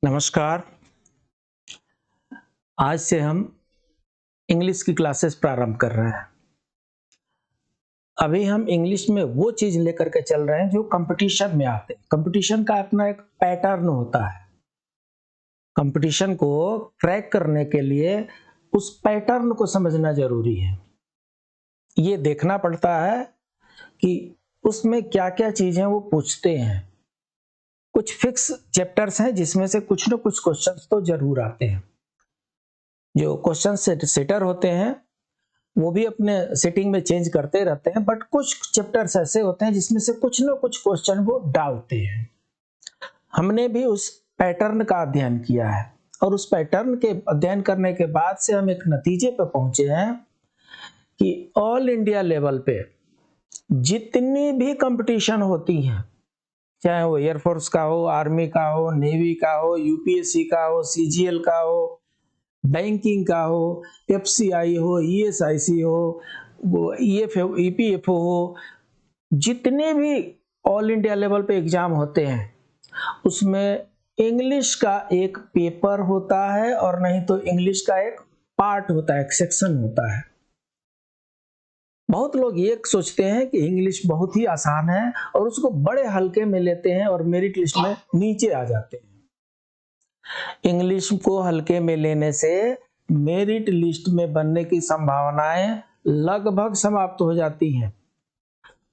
नमस्कार। आज से हम इंग्लिश की क्लासेस प्रारंभ कर रहे हैं। अभी हम इंग्लिश में वो चीज़ लेकर के चल रहे हैं जो कंपटीशन में आते हैं। कंपटीशन का अपना एक पैटर्न होता है। कंपटीशन को क्रैक करने के लिए उस पैटर्न को समझना ज़रूरी है। ये देखना पड़ता है कि उसमें क्या-क्या चीज़ें वो पूछते हैं। कुछ फिक्स चैप्टर्स हैं जिसमें से कुछ न कुछ क्वेश्चंस तो ज़रूर आते हैं। जो क्वेश्चन सेटर होते हैं वो भी अपने सेटिंग में चेंज करते रहते हैं, बट कुछ चैप्टर्स ऐसे होते हैं जिसमें से कुछ ना कुछ क्वेश्चन वो डालते हैं। हमने भी उस पैटर्न का अध्ययन किया है और उस पैटर्न के अध्ययन करने के बाद से हम एक नतीजे पर पहुंचे हैं कि ऑल इंडिया लेवल पे जितनी भी कंपटीशन होती हैं, चाहे वो एयरफोर्स का हो, आर्मी का हो, नेवी का हो, यूपीएससी का हो, सीजीएल का हो, बैंकिंग का हो, एफसीआई हो, ईएसआईसी हो, वो ईपीएफओ हो, जितने भी ऑल इंडिया लेवल पे एग्जाम होते हैं उसमें इंग्लिश का एक पेपर होता है और नहीं तो इंग्लिश का एक पार्ट होता है, एक सेक्शन होता है। बहुत लोग ये सोचते हैं कि इंग्लिश बहुत ही आसान है और उसको बड़े हल्के में लेते हैं और मेरिट लिस्ट में नीचे आ जाते हैं। इंग्लिश को हल्के में लेने से मेरिट लिस्ट में बनने की संभावनाएं लगभग समाप्त हो जाती हैं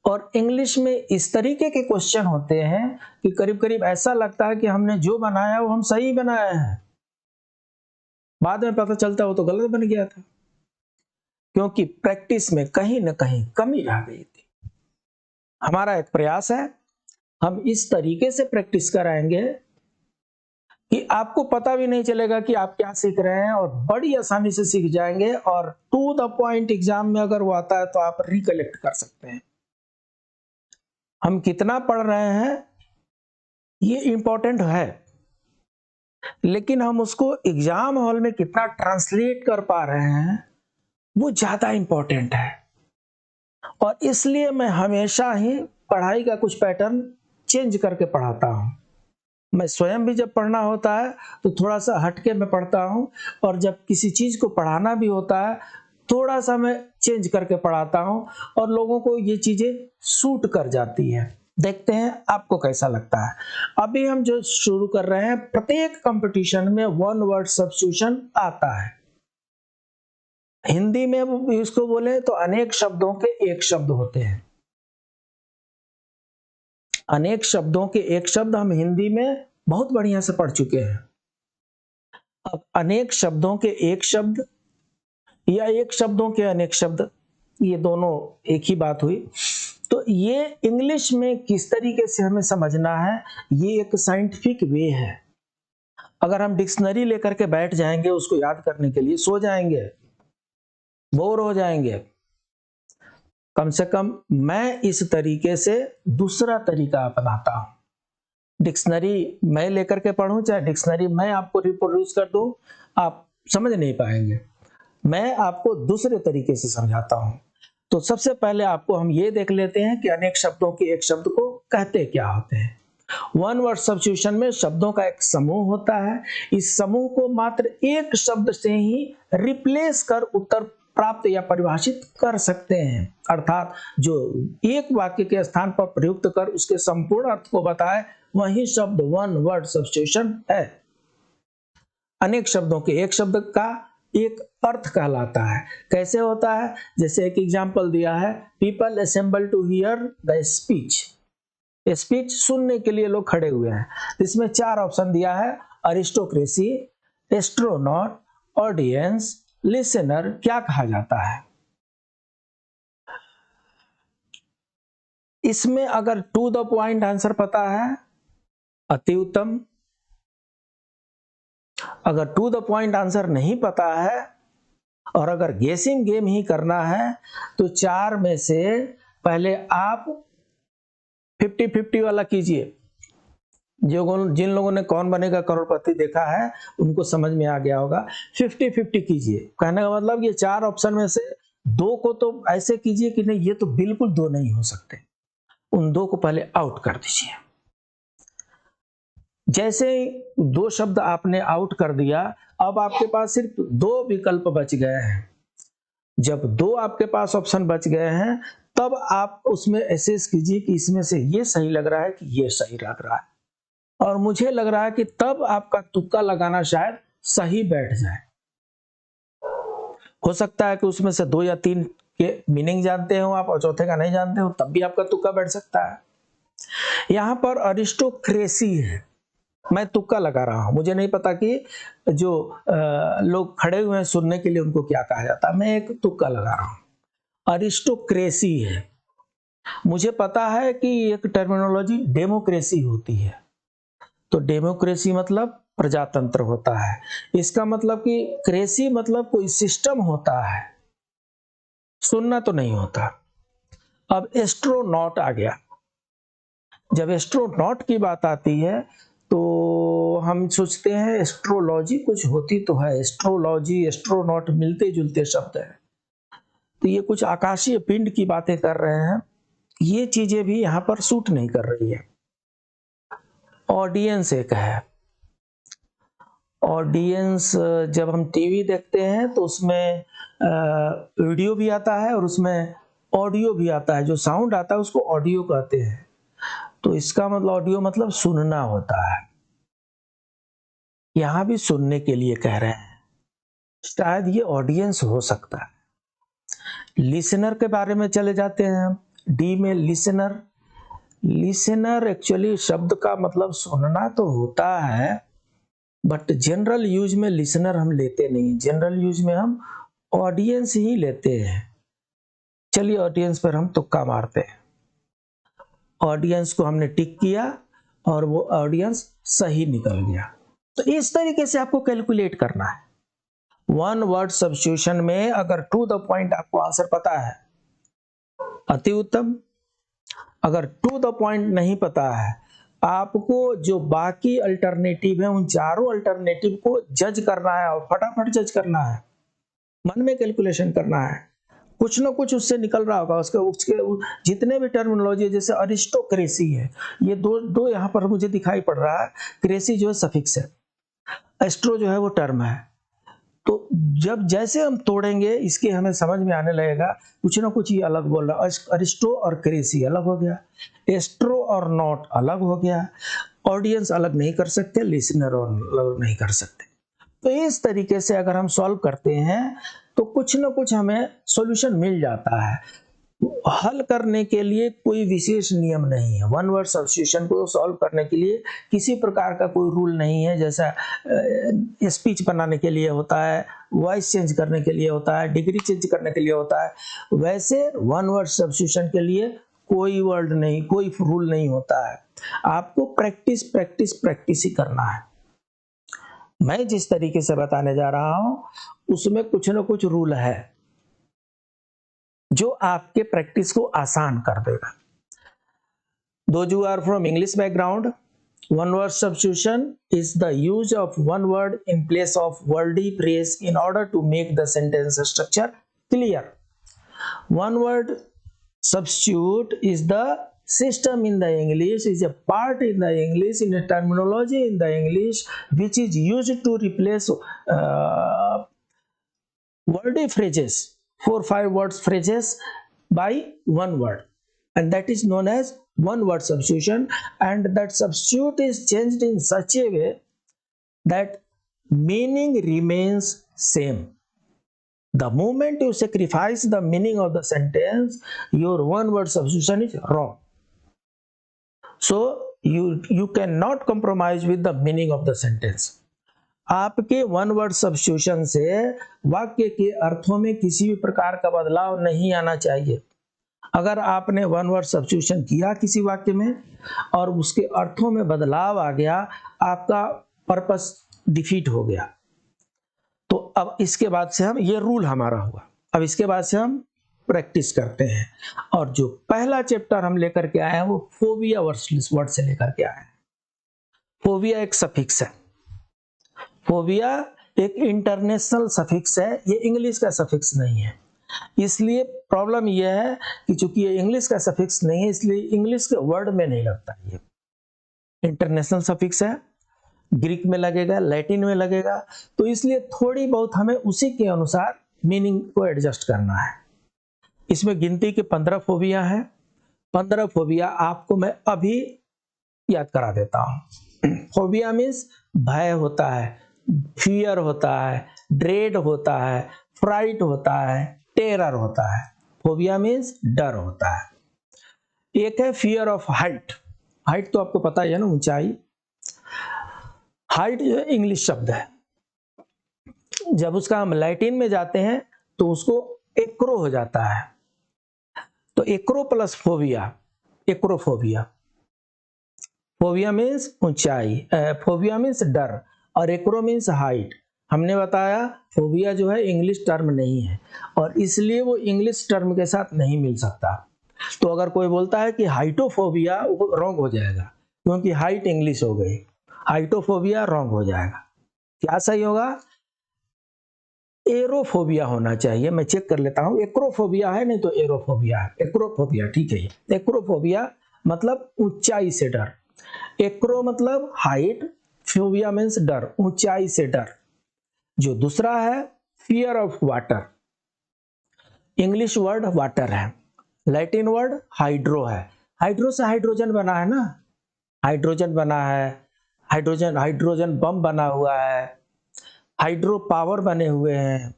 और इंग्लिश में इस तरीके के क्वेश्चन होते हैं कि करीब करीब ऐसा लगता है कि हमने जो बनाया वो हम सही बनाया है, बाद में पता चलता वो तो गलत बन गया था क्योंकि प्रैक्टिस में कहीं न कहीं कमी रह गई थी। हमारा एक प्रयास है, हम इस तरीके से प्रैक्टिस कराएंगे कि आपको पता भी नहीं चलेगा कि आप क्या सीख रहे हैं और बड़ी आसानी से सीख जाएंगे और टू द पॉइंट एग्जाम में अगर वो आता है तो आप रिकलेक्ट कर सकते हैं। हम कितना पढ़ रहे हैं ये इंपॉर्टेंट है, लेकिन हम उसको एग्जाम हॉल में कितना ट्रांसलेट कर पा रहे हैं वो ज्यादा इंपॉर्टेंट है। और इसलिए मैं हमेशा ही पढ़ाई का कुछ पैटर्न चेंज करके पढ़ाता हूं। मैं स्वयं भी जब पढ़ना होता है तो थोड़ा सा हटके मैं पढ़ता हूं और जब किसी चीज को पढ़ाना भी होता है थोड़ा सा मैं चेंज करके पढ़ाता हूं और लोगों को ये चीजें सूट कर जाती है। देखते हैं आपको कैसा लगता है। अभी हम जो शुरू कर रहे हैं, प्रत्येक कंपटीशन में वन वर्ड सब्स्टिट्यूशन आता है। हिंदी में इसको बोले तो अनेक शब्दों के एक शब्द होते हैं। अनेक शब्दों के एक शब्द हम हिंदी में बहुत बढ़िया से पढ़ चुके हैं। अब अनेक शब्दों के एक शब्द या एक शब्दों के अनेक शब्द, ये दोनों एक ही बात हुई। तो ये इंग्लिश में किस तरीके से हमें समझना है, ये एक साइंटिफिक वे है। अगर हम डिक्शनरी लेकर के बैठ जाएंगे उसको याद करने के लिए, सो जाएंगे, बोर हो जाएंगे। कम से कम मैं इस तरीके से दूसरा तरीका अपनाता हूं। डिक्शनरी मैं लेकर के पढ़ूं चाहे डिक्शनरी मैं आपको रिप्रोड्यूस कर दूं, आप समझ नहीं पाएंगे। मैं आपको दूसरे तरीके से समझाता हूं। तो सबसे पहले आपको हम ये देख लेते हैं कि अनेक शब्दों के एक शब्द को कहते क्या होते हैं। वन वर्ड सब्स्टिट्यूशन में शब्दों का एक समूह होता है। इस समूह को मात्र एक शब्द से ही रिप्लेस कर उत्तर प्राप्त या परिभाषित कर सकते हैं, अर्थात जो एक वाक्य के स्थान पर प्रयुक्त कर उसके संपूर्ण अर्थ को बताए वही शब्द वन वर्ड सब्स्टिट्यूशन है। अनेक शब्दों के एक शब्द का एक अर्थ कहलाता है। कैसे होता है? जैसे एक एग्जाम्पल दिया है, people assemble to hear the speech. Speech सुनने के लिए लोग खड़े हुए हैं। इसमें चार ऑप्शन दिया है, अरिस्टोक्रेसी, एस्ट्रोनॉट, ऑडियंस, लिसनर। क्या कहा जाता है इसमें? अगर टू द पॉइंट आंसर पता है अति उत्तम। अगर टू द पॉइंट आंसर नहीं पता है और अगर गेसिंग गेम ही करना है तो चार में से पहले आप 50-50 वाला कीजिए। जिन लोगों ने कौन बनेगा करोड़पति देखा है उनको समझ में आ गया होगा। 50-50 कीजिए। कहने का मतलब ये चार ऑप्शन में से दो को तो ऐसे कीजिए कि नहीं, ये तो बिल्कुल दो नहीं हो सकते। उन दो को पहले आउट कर दीजिए। जैसे ही 2 शब्द आपने आउट कर दिया, अब आपके पास सिर्फ 2 विकल्प बच गए हैं। जब 2 आपके पास ऑप्शन बच गए हैं, तब आप उसमें एसेस कीजिए कि इसमें से ये सही लग रहा है कि ये सही लग रहा है। और मुझे लग रहा है कि तब आपका तुक्का लगाना शायद सही बैठ जाए। हो सकता है कि उसमें से 2 या 3 के मीनिंग जानते हो आप और चौथे का नहीं जानते हो, तब भी आपका तुक्का बैठ सकता है। यहाँ पर अरिस्टोक्रेसी है, मैं तुक्का लगा रहा हूँ, मुझे नहीं पता कि जो लोग खड़े हुए हैं सुनने के लिए उनको क्या कहा जाता है, मैं एक तुक्का लगा रहा हूँ। अरिस्टोक्रेसी है, मुझे पता है कि एक टर्मिनोलॉजी डेमोक्रेसी होती है, तो डेमोक्रेसी मतलब प्रजातंत्र होता है। इसका मतलब कि क्रेसी मतलब कोई सिस्टम होता है, सुनना तो नहीं होता। अब एस्ट्रोनॉट आ गया। जब एस्ट्रोनॉट की बात आती है तो हम सोचते हैं एस्ट्रोलॉजी कुछ होती तो है, एस्ट्रोलॉजी एस्ट्रोनॉट मिलते जुलते शब्द हैं, तो ये कुछ आकाशीय पिंड की बातें कर रहे हैं। ये चीजें भी यहाँ पर सूट नहीं कर रही है। ऑडियंस एक है, ऑडियंस जब हम टीवी देखते हैं तो उसमें वीडियो भी आता है और उसमें ऑडियो भी आता है, जो साउंड आता है उसको ऑडियो कहते हैं। तो इसका मतलब ऑडियो मतलब सुनना होता है, यहां भी सुनने के लिए कह रहे हैं, शायद ये ऑडियंस हो सकता है। लिसनर के बारे में चले जाते हैं हम, डी में लिसनर। लिसनर एक्चुअली शब्द का मतलब सुनना तो होता है, बट जनरल यूज में लिसनर हम लेते नहीं, जनरल यूज में हम ऑडियंस ही लेते हैं। चलिए ऑडियंस पर हम तुक्का मारते हैं, ऑडियंस को हमने टिक किया और वो ऑडियंस सही निकल गया। तो इस तरीके से आपको कैलकुलेट करना है। वन वर्ड सब्स्टिट्यूशन में अगर टू द पॉइंट आपको आंसर पता है, अति उत्तम। अगर टू द पॉइंट नहीं पता है, आपको जो बाकी अल्टरनेटिव है उन चारों अल्टरनेटिव को जज करना है और फटाफट जज करना है, मन में कैलकुलेशन करना है। कुछ ना कुछ उससे निकल रहा होगा, उसके जितने भी टर्मिनोलॉजी, जैसे अरिस्टोक्रेसी है, ये दो यहाँ पर मुझे दिखाई पड़ रहा है। क्रेसी जो है सफिक्स है, एस्ट्रो जो है वो टर्म है। तो जब जैसे हम तोड़ेंगे इसके हमें समझ में आने लगेगा कुछ ना कुछ ये अलग बोल रहा है। अरिस्टो और क्रेसी अलग हो गया, एस्ट्रो और नॉट अलग हो गया, ऑडियंस अलग नहीं कर सकते, लिसनर और अलग नहीं कर सकते। तो इस तरीके से अगर हम सॉल्व करते हैं तो कुछ ना कुछ हमें सॉल्यूशन मिल जाता है। हल करने के लिए कोई विशेष नियम नहीं है। वन वर्ड सब्स्टिट्यूशन को सॉल्व करने के लिए किसी प्रकार का कोई रूल नहीं है, जैसा स्पीच बनाने के लिए होता है, वॉइस चेंज करने के लिए होता है, डिग्री चेंज करने के लिए होता है, वैसे वन वर्ड सब्स्टिट्यूशन के लिए कोई वर्ड नहीं, कोई रूल नहीं होता है। आपको प्रैक्टिस प्रैक्टिस प्रैक्टिस ही करना है। मैं जिस तरीके से बताने जा रहा हूं उसमें कुछ ना कुछ रूल है जो आपके प्रैक्टिस को आसान कर देगा। Those who are from English background, one word substitution is the use of one word in place of wordy phrase in order to make the sentence structure clear. One word substitute is the system in the English, is a part in the English, in a terminology in the English which is used to replace wordy phrases, 4-5 words phrases by one word, and that is known as one word substitution. And that substitute is changed in such a way that meaning remains same. The moment you sacrifice the meaning of the sentence, your one word substitution is wrong. So you cannot compromise with the meaning of the sentence. आपके one word substitution से वाक्य के अर्थों में किसी भी प्रकार का बदलाव नहीं आना चाहिए। अगर आपने वन वर्ड सब्स्टिट्यूशन किया किसी वाक्य में और उसके अर्थों में बदलाव आ गया, आपका पर्पस डिफीट हो गया। तो अब इसके बाद से हम, ये रूल हमारा हुआ, अब इसके बाद से हम प्रैक्टिस करते हैं। और जो पहला चैप्टर हम लेकर के आए हैं वो फोबिया वर्ड से लेकर के आए हैं। फोबिया एक सफिक्स है, फोबिया एक इंटरनेशनल सफिक्स है, ये इंग्लिश का सफिक्स नहीं है। इसलिए प्रॉब्लम यह है कि चूंकि ये इंग्लिश का सफिक्स नहीं है, इसलिए इंग्लिश के वर्ड में नहीं लगता, ये इंटरनेशनल सफिक्स है। ग्रीक में लगेगा, लैटिन में लगेगा, तो इसलिए थोड़ी बहुत हमें उसी के अनुसार मीनिंग को एडजस्ट करना है। इसमें गिनती के 15 फोबिया हैं। 15 फोबिया आपको मैं अभी याद करा देता हूँ। फोबिया मीन्स भय होता है, फियर होता है, ड्रेड होता है, फ्राइट होता है, टेरर होता है। फोबिया मीन्स डर होता है। एक है फियर ऑफ हाइट। हाइट तो आपको पता ही है ना, ऊंचाई। हाइट जो है इंग्लिश शब्द है, जब उसका हम लैटिन में जाते हैं तो उसको एक्रो हो जाता है। तो Acro plus phobia, acrophobia. Phobia means ऊंचाई, फोबिया मीन्स डर, और एक्रो मीन्स हाइट। हमने बताया फोबिया जो है इंग्लिश टर्म नहीं है, और इसलिए वो इंग्लिश टर्म के साथ नहीं मिल सकता। तो अगर कोई बोलता है कि हाइटोफोबिया, वो रॉन्ग हो जाएगा, क्योंकि हाइट इंग्लिश हो गई। हाइटोफोबिया रॉन्ग हो जाएगा। क्या सही होगा? एरोफोबिया होना चाहिए। मैं चेक कर लेता हूं, एक्रोफोबिया है नहीं तो एरोफोबिया है। एक्रोफोबिया ठीक है। एक्रोफोबिया मतलब ऊंचाई से डर। एक्रो मतलब हाइट, फोबिया मीन्स डर, ऊंचाई से डर। जो दूसरा है fear of water. English word water है, लैटिन वर्ड हाइड्रो है। हाइड्रो से हाइड्रोजन बना है ना, हाइड्रोजन बना है, हाइड्रोजन बम बना हुआ है, हाइड्रो पावर बने हुए हैं।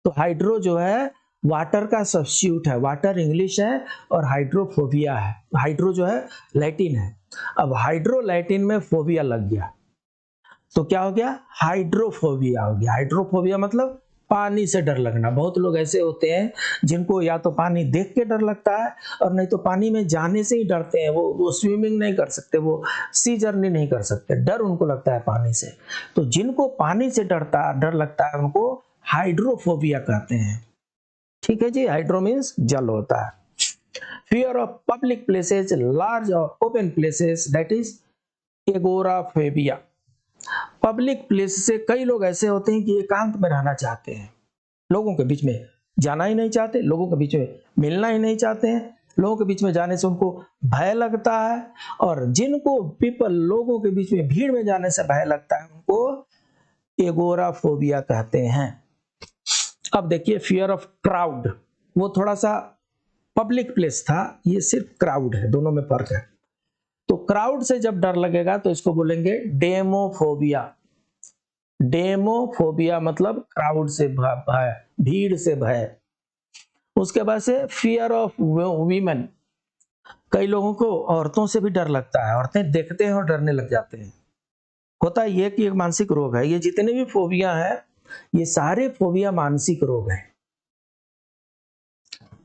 तो हाइड्रो जो है वाटर का सब्स्टिट्यूट है। वाटर इंग्लिश है और हाइड्रोफोबिया है। हाइड्रो जो है लैटिन है। अब हाइड्रो लैटिन में फोबिया लग गया तो क्या हो गया? हाइड्रोफोबिया हो गया। हाइड्रोफोबिया मतलब पानी से डर लगना। बहुत लोग ऐसे होते हैं जिनको या तो पानी देख के डर लगता है, और नहीं तो पानी में जाने से ही डरते हैं। वो स्विमिंग नहीं कर सकते, वो सी जर्नी नहीं कर सकते, डर उनको लगता है पानी से। तो जिनको पानी से डर लगता है उनको हाइड्रोफोबिया कहते हैं। ठीक है जी। हाइड्रो मीन्स जल होता है। Fear of public places, large और open places, that is agoraphobia. Public place से कई लोग ऐसे होते हैं कि एकांत में रहना चाहते हैं, लोगों के बीच में जाना ही नहीं चाहते, लोगों के बीच में मिलना ही नहीं चाहते हैं। लोगों के बीच में जाने से उनको भय लगता है, और जिनको पीपल लोगों के बीच में भीड़ में जाने से भय लगता है उनको एगोराफोबिया कहते हैं। अब देखिए फियर ऑफ क्राउड, वो थोड़ा सा पब्लिक प्लेस था, ये सिर्फ क्राउड है, दोनों में फर्क है। तो क्राउड से जब डर लगेगा तो इसको बोलेंगे डेमोफोबिया। डेमोफोबिया मतलब क्राउड से भय, भीड़ से भय। उसके बाद से फियर ऑफ वीमेन। कई लोगों को औरतों से भी डर लगता है, औरतें देखते हैं और डरने लग जाते हैं। होता यह कि एक मानसिक रोग है। ये जितने भी फोबिया हैं ये सारे फोबिया मानसिक रोग हैं।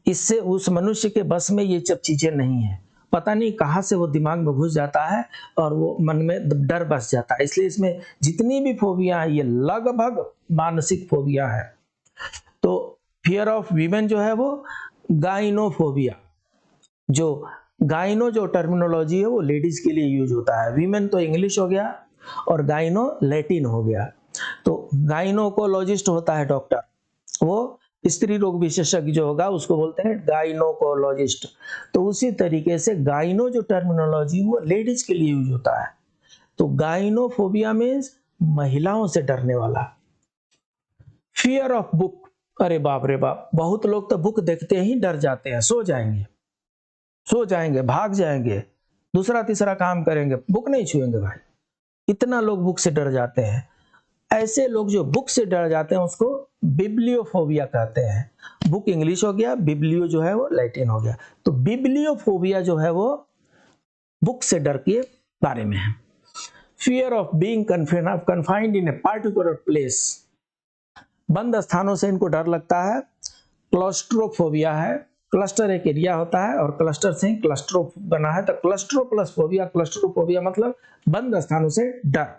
इससे उस मनुष्य के बस में ये सब चीजें नहीं है। पता नहीं कहां से वो दिमाग में घुस जाता है और वो मन में डर बस जाता है। इसलिए इसमें जितनी भी फोबिया है ये लगभग मानसिक फोबिया है। तो फियर ऑफ वीमेन जो है वो गाइनोफोबिया। जो गाइनो जो टर्मिनोलॉजी है वो लेडीज के लिए यूज होता है। वीमेन तो इंग्लिश हो गया और गाइनो लैटिन हो गया। तो गाइनोकोलॉजिस्ट होता है डॉक्टर, वो स्त्री रोग विशेषज्ञ जो होगा उसको बोलते हैं गाइनोकोलॉजिस्ट। तो उसी तरीके से गाइनो जो टर्मिनोलॉजी वो लेडीज के लिए यूज होता है। तो गाइनोफोबिया मीन्स महिलाओं से डरने वाला। फियर ऑफ बुक, अरे बाप रे बाप, बहुत लोग तो बुक देखते ही डर जाते हैं, सो जाएंगे, भाग जाएंगे, दूसरा तीसरा काम करेंगे, बुक नहीं छुएंगे भाई। इतना लोग बुक से डर जाते हैं। ऐसे लोग जो बुक से डर जाते हैं उसको बिब्लियोफोबिया कहते हैं। बुक इंग्लिश हो गया, बिब्लियो जो है वो लैटिन हो गया। तो बिब्लियोफोबिया जो है वो बुक से डर के बारे में है। Fear of being confined in a particular place, बंद स्थानों से इनको डर लगता है। क्लस्ट्रोफोबिया है, क्लस्टर एक एरिया होता है और क्लस्टर से क्लस्ट्रो बना है। तो क्लस्ट्रो प्लस फोबिया, क्लस्ट्रोफोबिया मतलब बंद स्थानों से डर।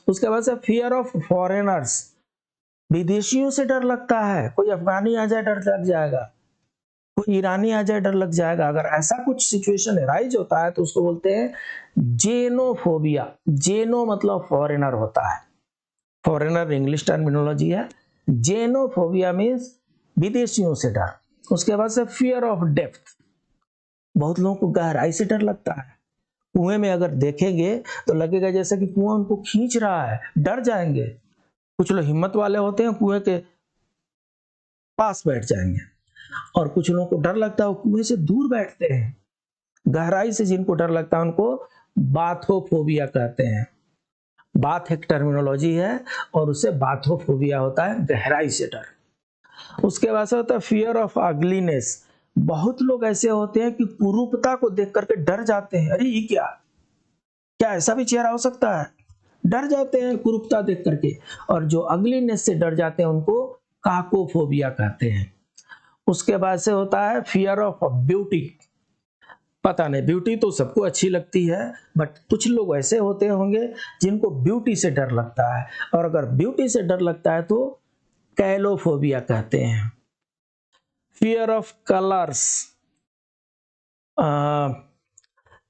उसके बाद से फियर ऑफ फॉरेनर्स, विदेशियों से डर लगता है। कोई अफगानी आ जाए डर लग जाएगा, कोई ईरानी आ जाए डर लग जाएगा। अगर ऐसा कुछ सिचुएशन राइज होता है तो उसको बोलते हैं जेनोफोबिया। जेनो मतलब फॉरेनर होता है, फॉरेनर इंग्लिश टर्मिनोलॉजी है। जेनोफोबिया मीन्स विदेशियों से डर। उसके बाद से फियर ऑफ डेप्थ, बहुत लोगों को गहराई से डर लगता है, कुएं में अगर देखेंगे तो लगेगा जैसे कि कुआं उनको खींच रहा है, डर जाएंगे। कुछ लोग हिम्मत वाले होते हैं, कुएं के पास बैठ जाएंगे, और कुछ लोगों को डर लगता है वो कुएं से दूर बैठते हैं। गहराई से जिनको डर लगता है उनको बाथोफोबिया कहते हैं। बाथ एक टर्मिनोलॉजी है और उससे बाथोफोबिया होता है गहराई से डर। उसके बाद से होता है फियर ऑफ अगलीनेस। बहुत लोग ऐसे होते हैं कि कुरूपता को देख करके डर जाते हैं। अरे ये क्या क्या ऐसा भी चेहरा हो सकता है, डर जाते हैं कुरूपता देख करके। और जो अगलीनेस से डर जाते हैं उनको काकोफोबिया कहते हैं। उसके बाद से होता है फियर ऑफ ब्यूटी। पता नहीं, ब्यूटी तो सबको अच्छी लगती है, बट कुछ लोग ऐसे होते होंगे जिनको ब्यूटी से डर लगता है, और अगर ब्यूटी से डर लगता है तो कैलोफोबिया कहते हैं। Fear of colours.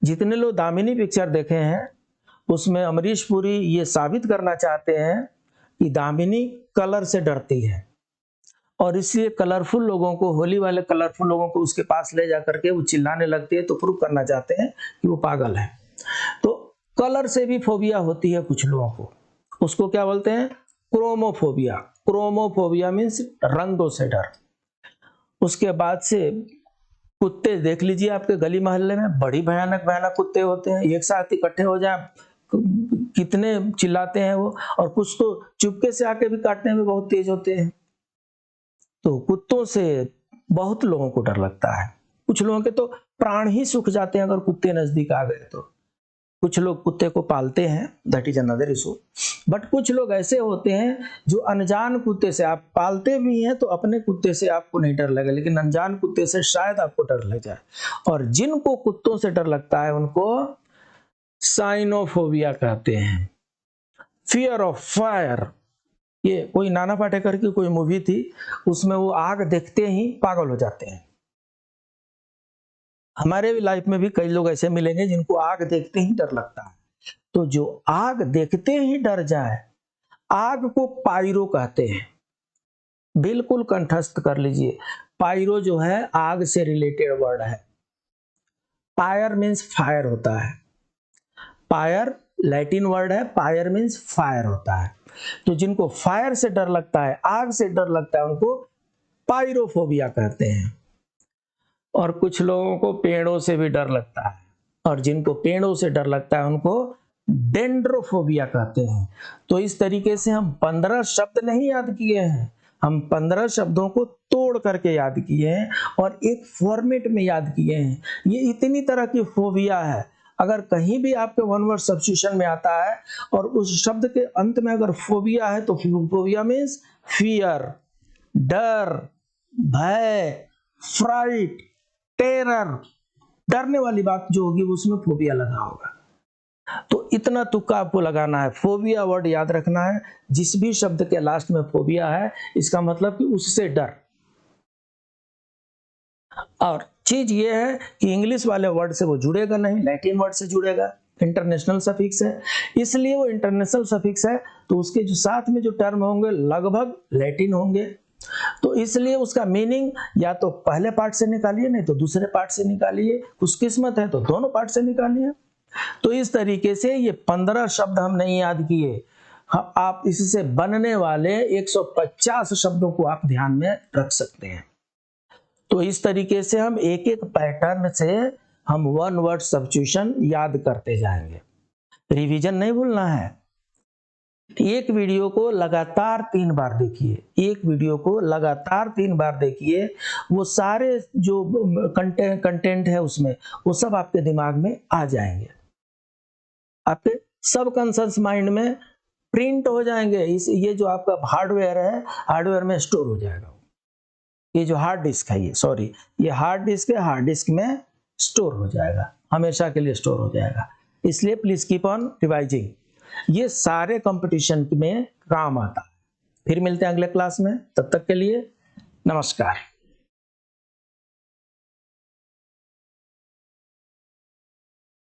जितने लोग दामिनी पिक्चर देखे हैं उसमें अमरीश पुरी ये साबित करना चाहते हैं कि दामिनी कलर से डरती है, और इसलिए कलरफुल लोगों को, होली वाले कलरफुल लोगों को उसके पास ले जा करके वो चिल्लाने लगती है, तो प्रूव करना चाहते हैं कि वो पागल है। तो कलर से भी फोबिया होती है कुछ लोगों को, उसको क्या बोलते हैं, क्रोमोफोबिया। क्रोमोफोबिया मीन्स रंगों से डर। उसके बाद से कुत्ते देख लीजिए, आपके गली मोहल्ले में बड़ी भयानक भयानक कुत्ते होते हैं, एक साथ इकट्ठे हो जाए कितने चिल्लाते हैं वो, और कुछ तो चुपके से आके भी काटने में बहुत तेज होते हैं। तो कुत्तों से बहुत लोगों को डर लगता है। कुछ लोगों के तो प्राण ही सूख जाते हैं अगर कुत्ते नजदीक आ गए तो। कुछ लोग कुत्ते को पालते हैं, that is another issue. But कुछ लोग ऐसे होते हैं जो अनजान कुत्ते से, आप पालते भी हैं तो अपने कुत्ते से आपको नहीं डर लगे, लेकिन अनजान कुत्ते से शायद आपको डर लग जाए। और जिनको कुत्तों से डर लगता है उनको साइनोफोबिया कहते हैं। Fear of fire. ये कोई नाना पाटेकर की कोई मूवी थी, उसमें वो आग देखते ही पागल हो जाते हैं। हमारे लाइफ में भी कई लोग ऐसे मिलेंगे जिनको आग देखते ही डर लगता है। तो जो आग देखते ही डर जाए, आग को पायरो कहते हैं। बिल्कुल कंठस्थ कर लीजिए, पायरो जो है आग से रिलेटेड वर्ड है। फायर मीन्स फायर होता है, फायर लैटिन वर्ड है, फायर मीन्स फायर होता है। तो जिनको फायर से डर लगता है, आग से डर लगता है, उनको पायरोफोबिया कहते हैं। और कुछ लोगों को पेड़ों से भी डर लगता है, और जिनको पेड़ों से डर लगता है उनको डेंड्रोफोबिया कहते हैं। तो इस तरीके से हम 15 शब्द नहीं याद किए हैं, हम 15 शब्दों को तोड़ करके याद किए हैं और एक फॉर्मेट में याद किए हैं। ये इतनी तरह की फोबिया है, अगर कहीं भी आपके वन वर्ड सब्स्टिट्यूशन में आता है और उस शब्द के अंत में अगर फोबिया है तो फोबिया मीन्स फियर, डर, भय, फ्राइट, टेरर, डरने वाली बात जो होगी उसमें फोबिया लगा होगा। तो इतना तुक्का आपको लगाना है, फोबिया वर्ड याद रखना है। जिस भी शब्द के लास्ट में फोबिया है इसका मतलब कि उससे डर। और चीज ये है कि इंग्लिश वाले वर्ड से वो जुड़ेगा नहीं, लैटिन वर्ड से जुड़ेगा, इंटरनेशनल सफिक्स है, इसलिए वो इंटरनेशनल सफिक्स है तो उसके जो साथ में जो टर्म होंगे लगभग लैटिन होंगे। तो इसलिए उसका मीनिंग या तो पहले पार्ट से निकालिए, नहीं तो दूसरे पार्ट से निकालिए, खुशकिस्मत है तो दोनों पार्ट से निकालिए। तो इस तरीके से ये 15 शब्द हम नहीं याद किए, आप इससे बनने वाले 150 शब्दों को आप ध्यान में रख सकते हैं। तो इस तरीके से हम एक एक पैटर्न से हम वन वर्ड सब्स्टिट्यूशन याद करते जाएंगे। रिवीजन नहीं भूलना है। एक वीडियो को लगातार 3 बार देखिए, एक वीडियो को लगातार 3 बार देखिए, वो सारे जो कंटेंट है उसमें वो सब आपके दिमाग में आ जाएंगे, आपके सबकॉन्शियस माइंड में प्रिंट हो जाएंगे। ये जो आपका हार्डवेयर है, हार्डवेयर में स्टोर हो जाएगा। ये जो हार्ड डिस्क है, ये हार्ड डिस्क है, हार्ड डिस्क में स्टोर हो जाएगा, हमेशा के लिए स्टोर हो जाएगा। इसलिए प्लीज कीप ऑन रिवाइजिंग, ये सारे कंपटीशन में काम आता है। फिर मिलते हैं अगले क्लास में, तब तक के लिए नमस्कार।